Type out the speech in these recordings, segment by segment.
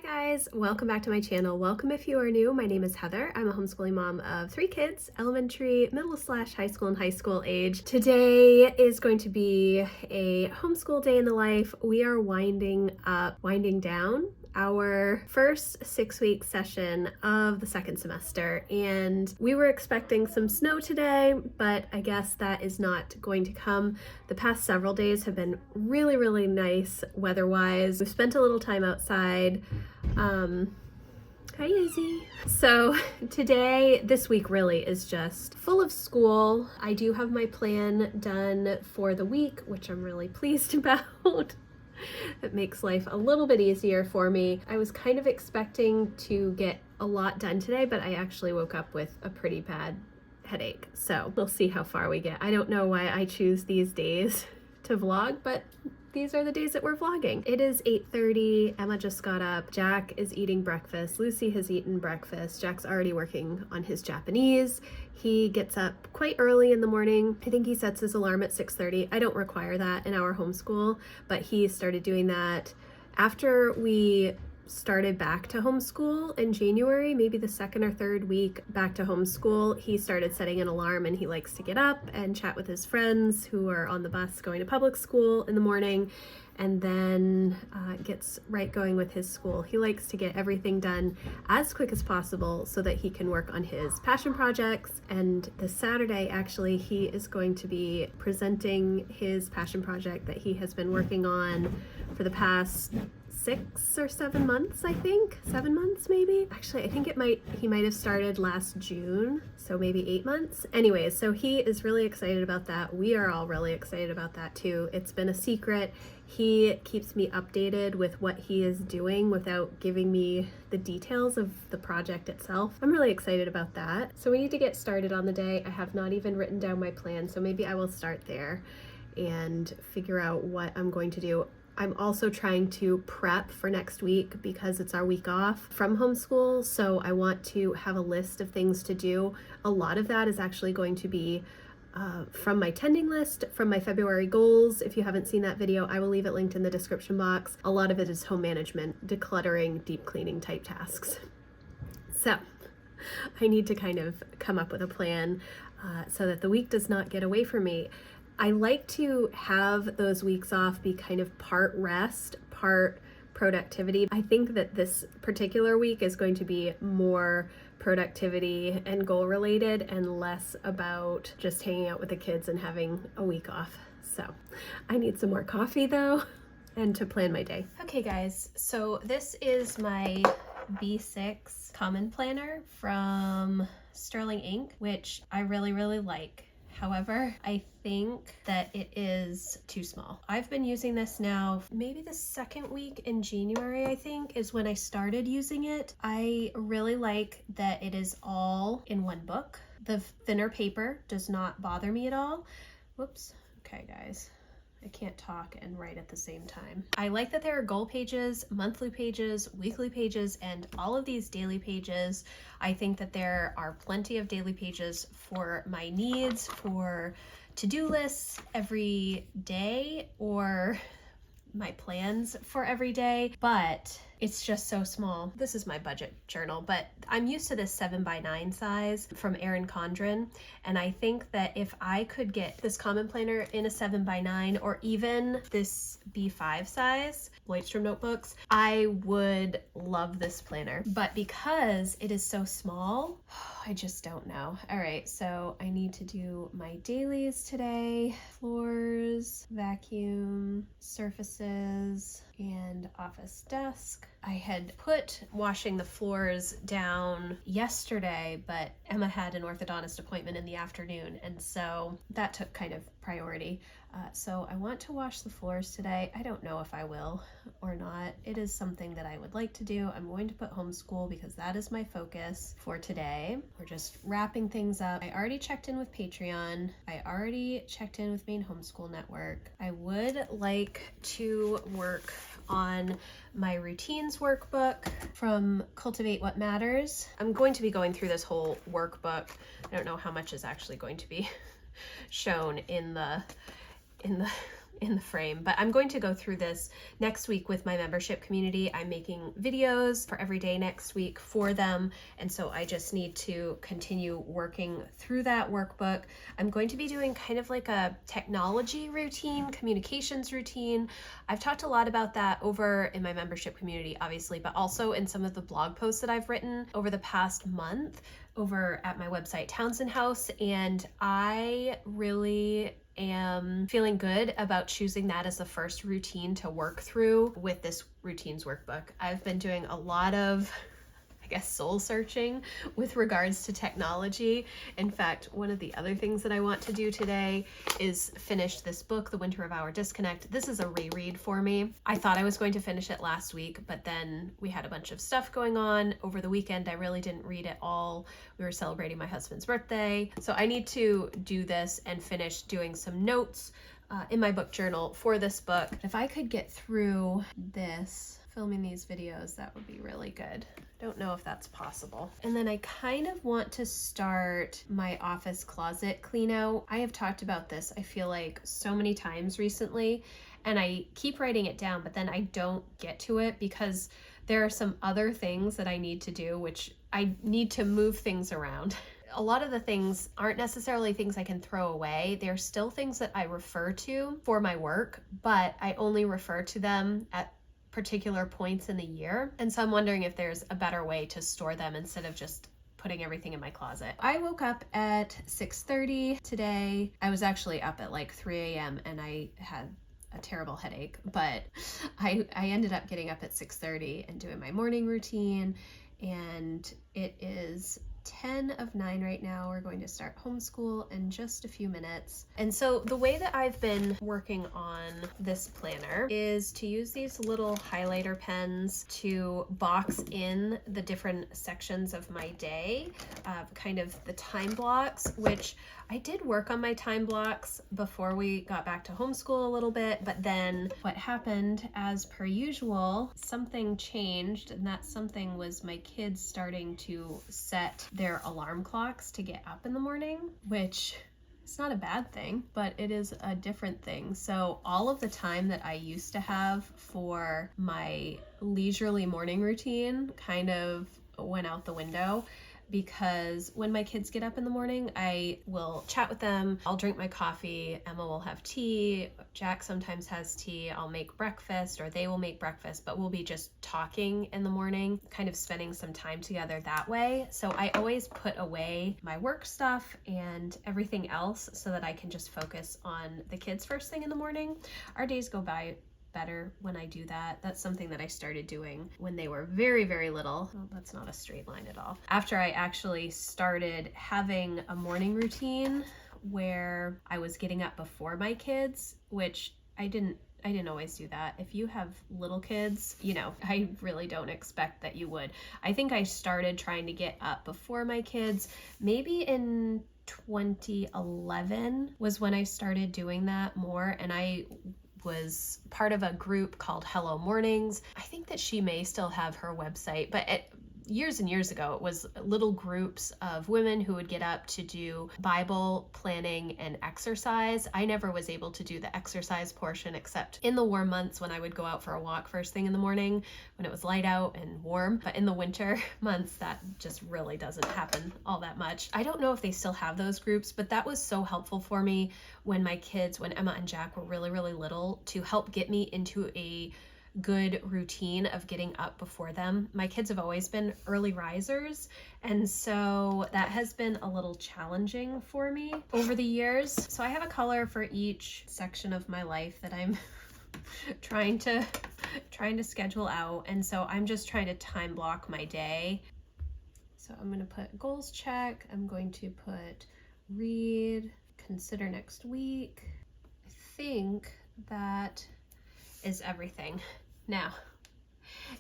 Hi guys, welcome back to my channel. Welcome if you are new. My name is Heather. I'm a homeschooling mom of 3 kids, elementary, middle/high school, and high school age. Today is going to be a homeschool day in the life. We are winding down our first 6-week session of the second semester, and we were expecting some snow today, but I guess that is not going to come. The past several days have been really nice weather-wise. We've spent a little time outside. Hi Izzy. So today, this week really is just full of school. I do have my plan done for the week, which I'm really pleased about. It makes life a little bit easier for me. I was kind of expecting to get a lot done today, but I actually woke up with a pretty bad headache. So we'll see how far we get. I don't know why I choose these days to vlog, but these are the days that we're vlogging. It is 8:30. Emma just got up. Jack is eating breakfast. Lucy has eaten breakfast. Jack's already working on his Japanese. He gets up quite early in the morning. I think he sets his alarm at 6:30. I don't require that in our homeschool, but he started doing that after we started back to homeschool in January, maybe the second or third week back to homeschool. He started setting an alarm, and he likes to get up and chat with his friends who are on the bus going to public school in the morning, and then gets right going with his school. He likes to get everything done as quick as possible so that he can work on his passion projects. And this Saturday, actually, he is going to be presenting his passion project that he has been working on for the past 6 or 7 months, I think. 7 months, maybe. Actually, I think he might have started last June, so maybe 8 months. Anyways, so he is really excited about that. We are all really excited about that too. It's been a secret. He keeps me updated with what he is doing without giving me the details of the project itself. I'm really excited about that. So we need to get started on the day. I have not even written down my plan, so maybe I will start there and figure out what I'm going to do. I'm also trying to prep for next week because it's our week off from homeschool, so I want to have a list of things to do. A lot of that is actually going to be from my tending list, from my February goals. If you haven't seen that video, I will leave it linked in the description box. A lot of it is home management, decluttering, deep cleaning type tasks. So I need to kind of come up with a plan so that the week does not get away from me. I like to have those weeks off be kind of part rest, part productivity. I think that this particular week is going to be more productivity and goal related and less about just hanging out with the kids and having a week off. So I need some more coffee though, and to plan my day. Okay guys, so this is my B6 Common Planner from Sterling Ink, which I really like. However, I think that it is too small. I've been using this now, maybe the second week in January, I think, is when I started using it. I really like that it is all in one book. The thinner paper does not bother me at all. Whoops. Okay, guys. I can't talk and write at the same time. I like that there are goal pages, monthly pages, weekly pages, and all of these daily pages. I think that there are plenty of daily pages for my needs, for to-do lists every day, or my plans for every day, but it's just so small. This is my budget journal, but I'm used to this 7x9 size from Erin Condren, and I think that if I could get this Common Planner in a 7x9 or even this B5 size, Lloydstrom notebooks, I would love this planner. But because it is so small, I just don't know. All right, so I need to do my dailies today. Floors, vacuum, surfaces, and office desk. I had put washing the floors down yesterday, but Emma had an orthodontist appointment in the afternoon, and so that took kind of priority. So I want to wash the floors today. I don't know if I will or not. It is something that I would like to do. I'm going to put homeschool because that is my focus for today. We're just wrapping things up. I already checked in with Patreon. I already checked in with Maine Homeschool Network. I would like to work on my routines workbook from Cultivate What Matters. I'm going to be going through this whole workbook. I don't know how much is actually going to be shown in the in the frame, but I'm going to go through this next week with my membership community. I'm making videos for every day next week for them, and so I just need to continue working through that workbook. I'm going to be doing kind of like a technology routine, communications routine. I've talked a lot about that over in my membership community, obviously, but also in some of the blog posts that I've written over the past month over at my website, Townsend House, and I really am feeling good about choosing that as the first routine to work through with this routines workbook. I've been doing a lot of soul searching with regards to technology. In fact, one of the other things that I want to do today is finish this book, The Winter of Our Disconnect. This is a reread for me. I thought I was going to finish it last week, but then we had a bunch of stuff going on over the weekend. I really didn't read it all. We were celebrating my husband's birthday. So I need to do this and finish doing some notes in my book journal for this book. If I could get through this, filming these videos, that would be really good. Don't know if that's possible. And then I kind of want to start my office closet clean out. I have talked about this, I feel like, so many times recently, and I keep writing it down, but then I don't get to it because there are some other things that I need to do, which I need to move things around. A lot of the things aren't necessarily things I can throw away. They're still things that I refer to for my work, but I only refer to them at particular points in the year. And so I'm wondering if there's a better way to store them instead of just putting everything in my closet. I woke up at 6:30 today. I was actually up at like 3 a.m. and I had a terrible headache, but I ended up getting up at 6:30 and doing my morning routine, and it is 10 of 9 right now. We're going to start homeschool in just a few minutes. And so the way that I've been working on this planner is to use these little highlighter pens to box in the different sections of my day, kind of the time blocks, which I did work on my time blocks before we got back to homeschool a little bit, but then what happened, as per usual, something changed, and that something was my kids starting to set their alarm clocks to get up in the morning, which it's not a bad thing, but it is a different thing. So all of the time that I used to have for my leisurely morning routine kind of went out the window, because when my kids get up in the morning, I will chat with them. I'll drink my coffee. Emma will have tea. Jack sometimes has tea. I'll make breakfast, or they will make breakfast, but we'll be just talking in the morning, kind of spending some time together that way. So I always put away my work stuff and everything else so that I can just focus on the kids first thing in the morning. Our days go by better when I do that. That's something that I started doing when they were very, very little. Well, that's not a straight line at all. After I actually started having a morning routine where I was getting up before my kids, which I didn't always do that. If you have little kids, I really don't expect that you would. I think I started trying to get up before my kids maybe in 2011 was when I started doing that more, and I was part of a group called Hello Mornings. I think that she may still have her website, but years and years ago, it was little groups of women who would get up to do Bible planning and exercise. I never was able to do the exercise portion except in the warm months when I would go out for a walk first thing in the morning when it was light out and warm. But in the winter months, that just really doesn't happen all that much. I don't know if they still have those groups, but that was so helpful for me when Emma and Jack were really, really little, to help get me into a good routine of getting up before them. My kids have always been early risers, and so that has been a little challenging for me over the years. So I have a color for each section of my life that I'm trying to schedule out, and so I'm just trying to time block my day. So I'm going to put goals check. I'm going to put read, consider next week. I think that is everything. Now,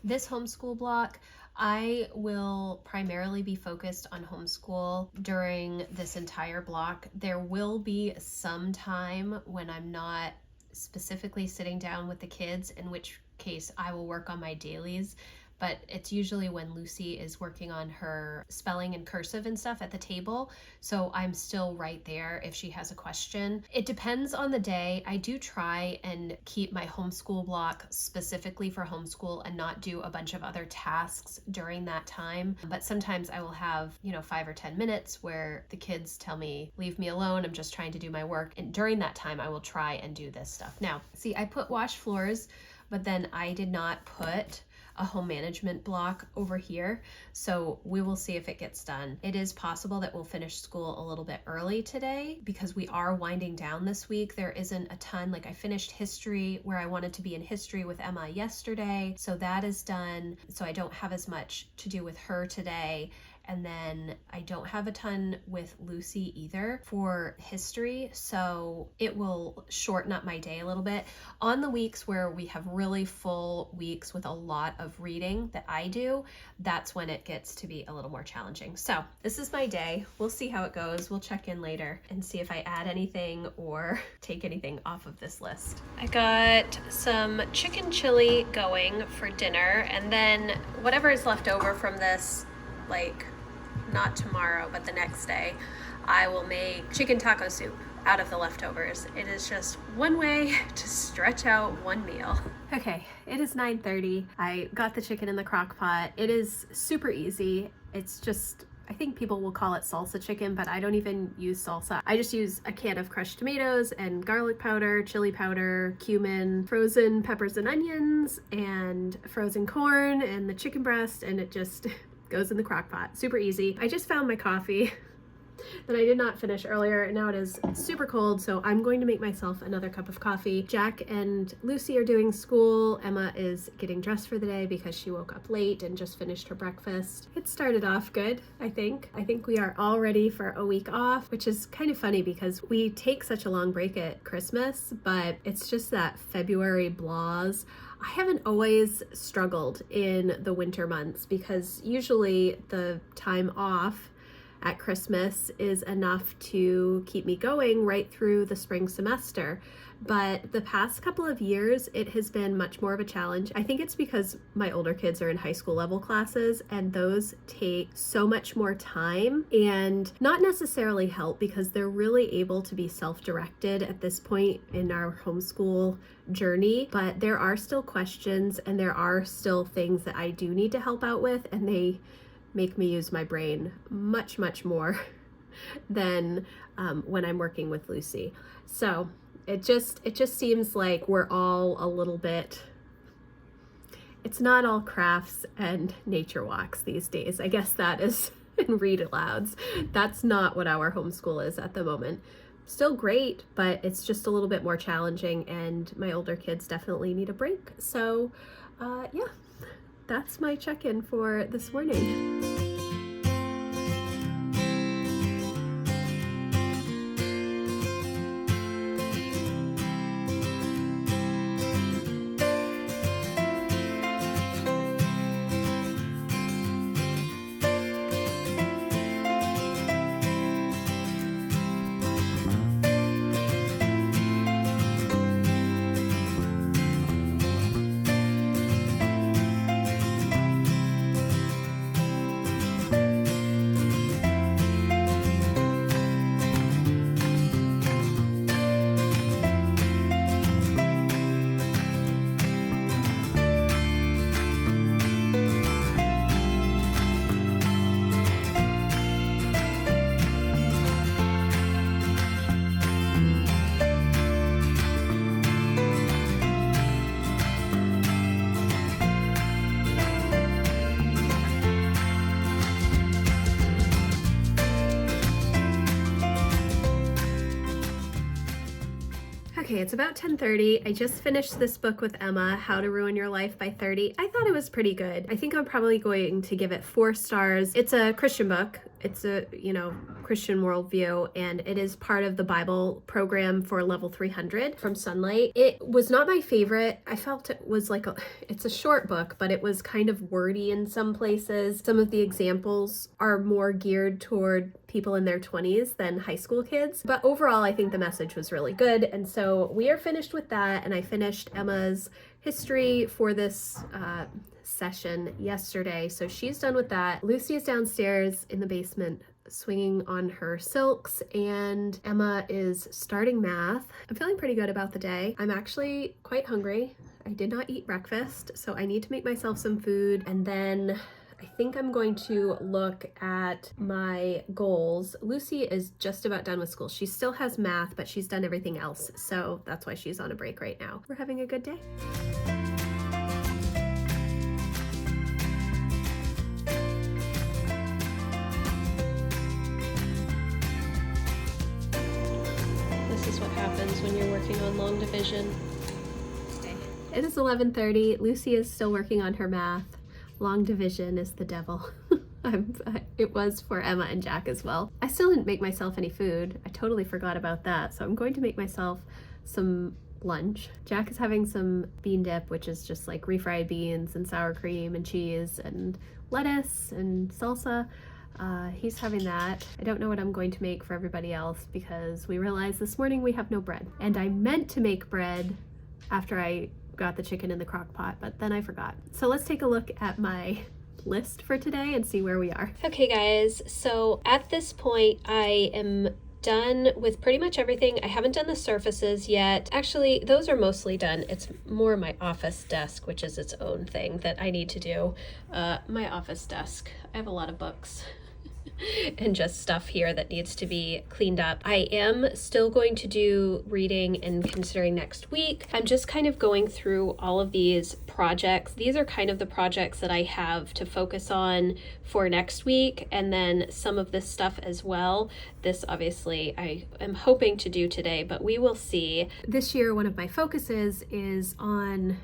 this homeschool block, I will primarily be focused on homeschool during this entire block. There will be some time when I'm not specifically sitting down with the kids, in which case I will work on my dailies. but it's usually when Lucy is working on her spelling and cursive and stuff at the table. So I'm still right there if she has a question. It depends on the day. I do try and keep my homeschool block specifically for homeschool and not do a bunch of other tasks during that time. But sometimes I will have, 5 or 10 minutes where the kids tell me, leave me alone, I'm just trying to do my work. And during that time, I will try and do this stuff. Now, see, I put wash floors, but then I did not put a home management block over here. So we will see if it gets done. It is possible that we'll finish school a little bit early today because we are winding down this week. There isn't a ton, like I finished history where I wanted to be in history with Emma yesterday. So that is done. So I don't have as much to do with her today. And then I don't have a ton with Lucy either for history, so it will shorten up my day a little bit. On the weeks where we have really full weeks with a lot of reading that I do, that's when it gets to be a little more challenging. So this is my day. We'll see how it goes. We'll check in later and see if I add anything or take anything off of this list. I got some chicken chili going for dinner, and then whatever is left over from this, like not tomorrow, but the next day, I will make chicken taco soup out of the leftovers. It is just one way to stretch out one meal. Okay, it is 9:30. I got the chicken in the crock pot. It is super easy. It's just, I think people will call it salsa chicken, but I don't even use salsa. I just use a can of crushed tomatoes and garlic powder, chili powder, cumin, frozen peppers and onions, and frozen corn and the chicken breast, and it just goes in the crock pot. Super easy. I just found my coffee that I did not finish earlier, and now it is super cold, so I'm going to make myself another cup of coffee. Jack and Lucy are doing school. Emma is getting dressed for the day because she woke up late and just finished her breakfast. It started off good, I think. I think we are all ready for a week off, which is kind of funny because we take such a long break at Christmas, but it's just that February blahs. I haven't always struggled in the winter months because usually the time off at Christmas is enough to keep me going right through the spring semester. But the past couple of years, it has been much more of a challenge. I think it's because my older kids are in high school level classes, and those take so much more time and not necessarily help because they're really able to be self-directed at this point in our homeschool journey. But there are still questions and there are still things that I do need to help out with, and they make me use my brain much, much more than when I'm working with Lucy. So it just seems like we're all a little bit, it's not all crafts and nature walks these days. I guess that is in read alouds. That's not what our homeschool is at the moment. Still great, but it's just a little bit more challenging, and my older kids definitely need a break. So yeah, that's my check-in for this morning. Okay, it's about 10:30. I just finished this book with Emma, How to Ruin Your Life by 30. I thought it was pretty good. I think I'm probably going to give it 4 stars. It's a Christian book. It's a, Christian worldview, and it is part of the Bible program for level 300 from Sunlight. It was not my favorite. I felt it was like it's a short book, but it was kind of wordy in some places. Some of the examples are more geared toward people in their 20s than high school kids. But overall, I think the message was really good. And so we are finished with that. And I finished Emma's history for this session yesterday, so she's done with that. Lucy is downstairs in the basement swinging on her silks, and Emma is starting math. I'm feeling pretty good about the day. I'm actually quite hungry. I did not eat breakfast, so I need to make myself some food, and then I think I'm going to look at my goals. Lucy is just about done with school. She still has math, but she's done everything else, so that's why she's on a break right now. We're having a good day. This is what happens when you're working on long division. It is 11:30. Lucy is still working on her math. Long division is the devil. It was for Emma and Jack as well. I still didn't make myself any food. I totally forgot about that. So I'm going to make myself some lunch. Jack is having some bean dip, which is just like refried beans and sour cream and cheese and lettuce and salsa. He's having that. I don't know what I'm going to make for everybody else because we realized this morning we have no bread. And I meant to make bread after I got the chicken in the crock pot, but then I forgot. So let's take a look at my list for today and see where we are. Okay guys, so at this point I am done with pretty much everything. I haven't done the surfaces yet. Actually, those are mostly done. It's more my office desk, which is its own thing that I need to do. My office desk. I have a lot of books and just stuff here that needs to be cleaned up. I am still going to do reading and considering next week. I'm just kind of going through all of these projects. These are kind of the projects that I have to focus on for next week, and then some of this stuff as well. This obviously I am hoping to do today, but we will see. This year, one of my focuses is on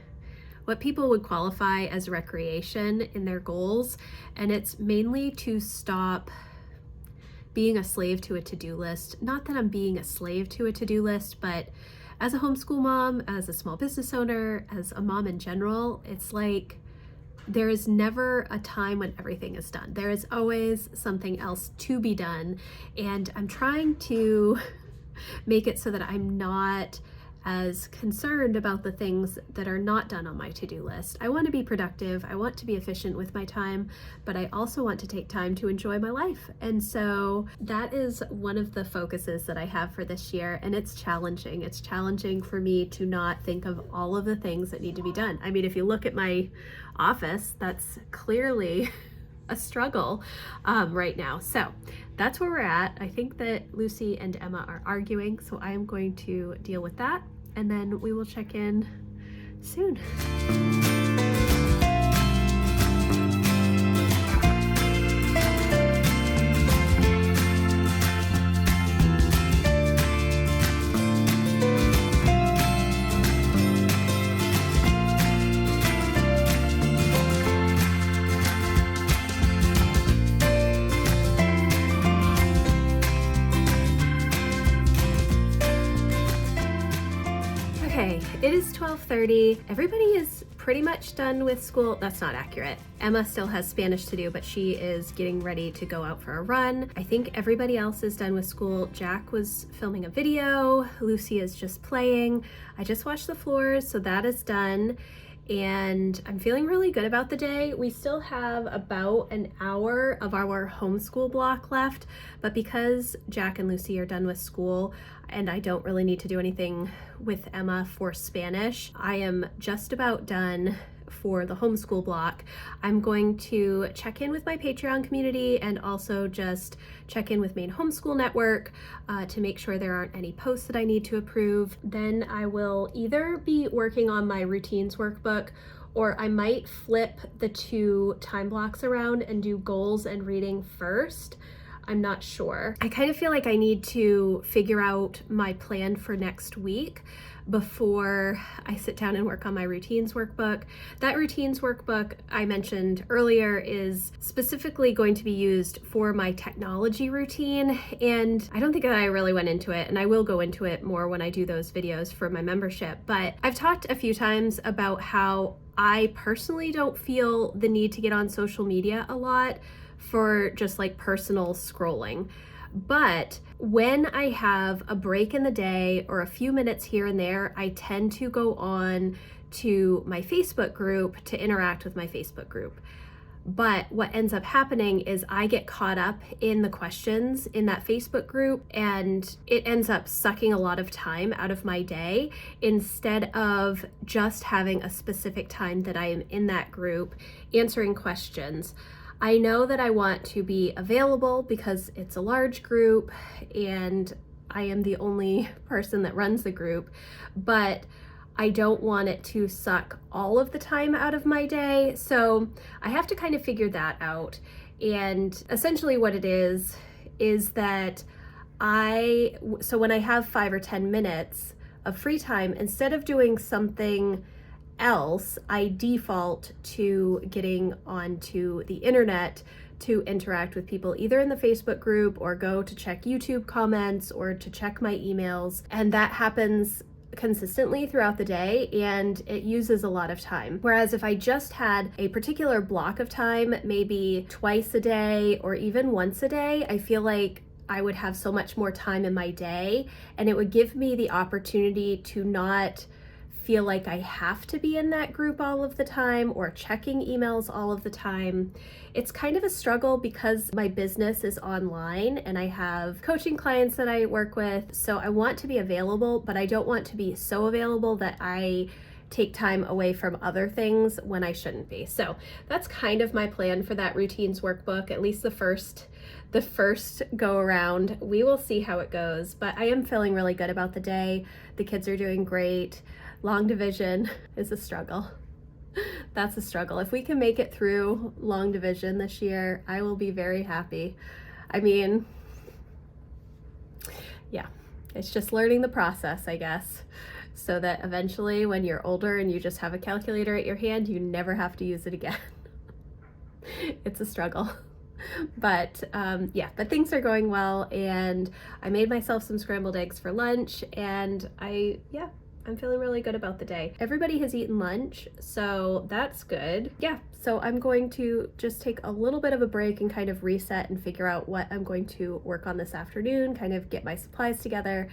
what people would qualify as recreation in their goals, and it's mainly to stop being a slave to a to-do list. Not that I'm being a slave to a to-do list, but as a homeschool mom, as a small business owner, as a mom in general, it's like there is never a time when everything is done. There is always something else to be done, and I'm trying to make it so that I'm not as concerned about the things that are not done on my to-do list. I want to be productive, I want to be efficient with my time, but I also want to take time to enjoy my life. And so that is one of the focuses that I have for this year, and it's challenging. It's challenging for me to not think of all of the things that need to be done. I mean, if you look at my office, that's clearly a struggle right now. So that's where we're at. I think that Lucy and Emma are arguing, so I am going to deal with that, and then we will check in soon. Okay, it is 12:30. Everybody is pretty much done with school. That's not accurate. Emma still has Spanish to do, but she is getting ready to go out for a run. I think everybody else is done with school. Jack was filming a video. Lucy is just playing. I just washed the floors, so that is done. And I'm feeling really good about the day. We still have about an hour of our homeschool block left, but because Jack and Lucy are done with school and I don't really need to do anything with Emma for Spanish, I am just about done for the homeschool block. I'm going to check in with my Patreon community and also just check in with Maine Homeschool Network to make sure there aren't any posts that I need to approve. Then I will either be working on my routines workbook, or I might flip the two time blocks around and do goals and reading first. I'm not sure. I kind of feel like I need to figure out my plan for next week before I sit down and work on my routines workbook. That routines workbook I mentioned earlier is specifically going to be used for my technology routine, and I don't think that I really went into it, and I will go into it more when I do those videos for my membership. But I've talked a few times about how I personally don't feel the need to get on social media a lot for just like personal scrolling. But when I have a break in the day or a few minutes here and there, I tend to go on to my Facebook group to interact with my Facebook group. But what ends up happening is I get caught up in the questions in that Facebook group, and it ends up sucking a lot of time out of my day instead of just having a specific time that I am in that group answering questions. I know that I want to be available because it's a large group and I am the only person that runs the group, but I don't want it to suck all of the time out of my day. So I have to kind of figure that out. And essentially what it is that so when I have 5 or 10 minutes of free time, instead of doing something else, I default to getting onto the internet to interact with people either in the Facebook group or go to check YouTube comments or to check my emails. And that happens consistently throughout the day, and it uses a lot of time. Whereas if I just had a particular block of time, maybe twice a day or even once a day, I feel like I would have so much more time in my day, and it would give me the opportunity to not feel like I have to be in that group all of the time or checking emails all of the time. It's kind of a struggle because my business is online and I have coaching clients that I work with. So I want to be available, but I don't want to be so available that I take time away from other things when I shouldn't be. So that's kind of my plan for that routines workbook, at least the first go around. We will see how it goes, but I am feeling really good about the day. The kids are doing great. Long division is a struggle. That's a struggle. If we can make it through long division this year, I will be very happy. I mean, yeah, it's just learning the process, I guess, so that eventually when you're older and you just have a calculator at your hand, you never have to use it again. It's a struggle. But yeah, but things are going well, and I made myself some scrambled eggs for lunch, and I'm feeling really good about the day. Everybody has eaten lunch, so that's good. Yeah, so I'm going to just take a little bit of a break and kind of reset and figure out what I'm going to work on this afternoon, kind of get my supplies together,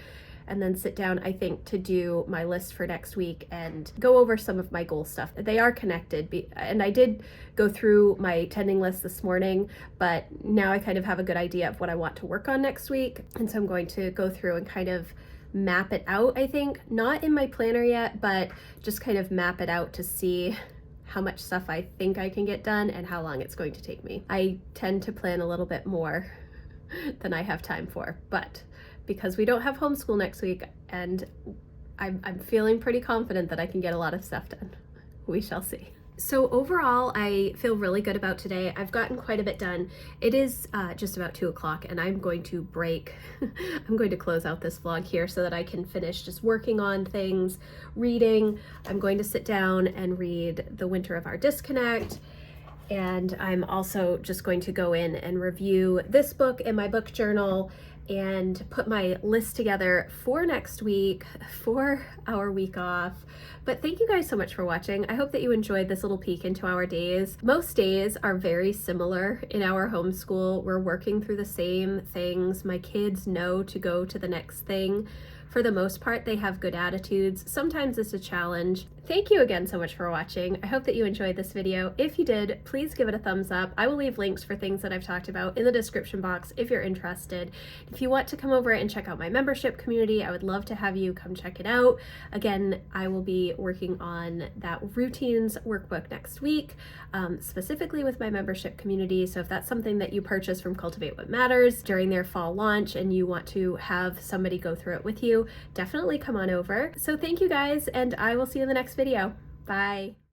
and then sit down, I think, to do my list for next week and go over some of my goal stuff. They are connected, and I did go through my attending list this morning, but now I kind of have a good idea of what I want to work on next week. And so I'm going to go through and kind of map it out, I think, not in my planner yet, but just kind of map it out to see how much stuff I think I can get done and how long it's going to take me. I tend to plan a little bit more than I have time for, but because we don't have homeschool next week and I'm feeling pretty confident that I can get a lot of stuff done. We shall see. So overall, I feel really good about today. I've gotten quite a bit done. It is just about 2 o'clock, and I'm going to break. I'm going to close out this vlog here so that I can finish just working on things, reading. I'm going to sit down and read The Winter of Our Disconnect. And I'm also just going to go in and review this book in my book journal and put my list together for next week, for our week off. But thank you guys so much for watching. I hope that you enjoyed this little peek into our days. Most days are very similar in our homeschool. We're working through the same things. My kids know to go to the next thing. For the most part, they have good attitudes. Sometimes it's a challenge. Thank you again so much for watching. I hope that you enjoyed this video. If you did, please give it a thumbs up. I will leave links for things that I've talked about in the description box if you're interested. If you want to come over and check out my membership community, I would love to have you come check it out. Again, I will be working on that routines workbook next week, specifically with my membership community. So if that's something that you purchase from Cultivate What Matters during their fall launch and you want to have somebody go through it with you, definitely come on over. So thank you guys, and I will see you in the next video. Bye.